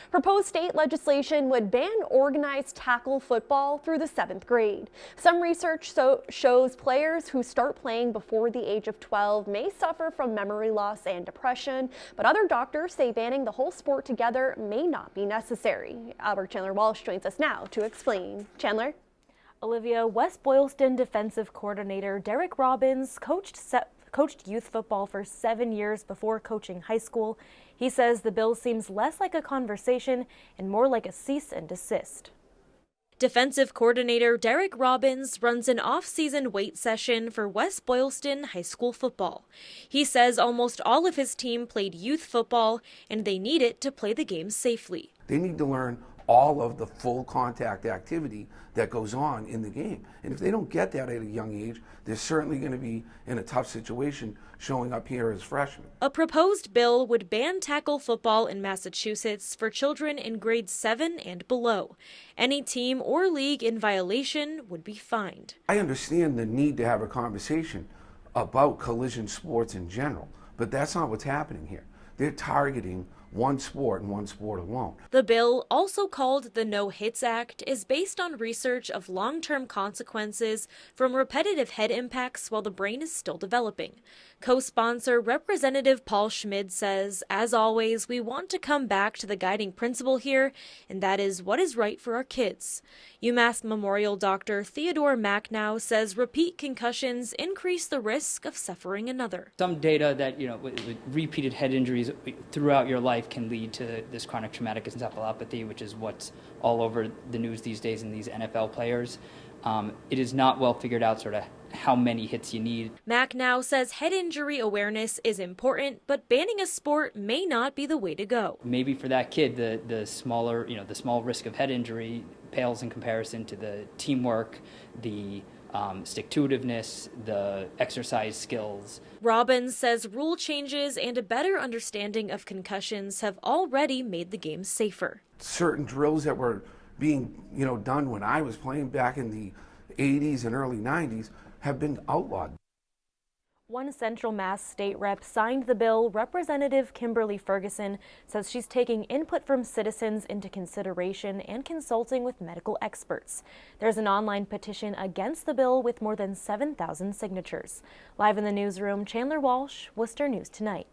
Proposed state legislation would ban organized tackle football through the 7th grade. Some research shows players who start playing before the age of 12 may suffer from memory loss and depression, but other doctors say banning the whole sport together may not be necessary. Chandler Walsh joins us now to explain. Chandler? Olivia, West Boylston defensive coordinator Derek Robbins coached youth football for 7 years before coaching high school. He says the bill seems less like a conversation and more like a cease and desist. Defensive coordinator Derek Robbins runs an off-season weight session for West Boylston high school football. He says almost all of his team played youth football and they need it to play the game safely. They need to learn all of the full contact activity that goes on in the game. And if they don't get that at a young age, they're certainly going to be in a tough situation showing up here as freshmen. A proposed bill would ban tackle football in Massachusetts for children in grades 7 and below. Any team or league in violation would be fined. I understand the need to have a conversation about collision sports in general, but that's not what's happening here. They're targeting one sport and one sport alone. The bill, also called the No Hits Act, is based on research of long-term consequences from repetitive head impacts while the brain is still developing. Co-sponsor Representative Paul Schmid says, as always, we want to come back to the guiding principle here, and that is what is right for our kids. UMass Memorial Dr. Theodore Macknow says repeat concussions increase the risk of suffering another. Some data that, with repeated head injuries throughout your life can lead to this chronic traumatic encephalopathy, which is what's all over the news these days in these NFL players. It is not well figured out sort of how many hits you need. Macknow says head injury awareness is important, but banning a sport may not be the way to go. Maybe for that kid, the small risk of head injury pales in comparison to the teamwork, the stick-to-itiveness, the exercise skills. Robbins says rule changes and a better understanding of concussions have already made the game safer. Certain drills that were being done when I was playing back in the 80s and early 90s have been outlawed. One Central Mass state rep signed the bill. Representative Kimberly Ferguson says she's taking input from citizens into consideration and consulting with medical experts. There's an online petition against the bill with more than 7,000 signatures. Live in the newsroom, Chandler Walsh, Worcester News Tonight.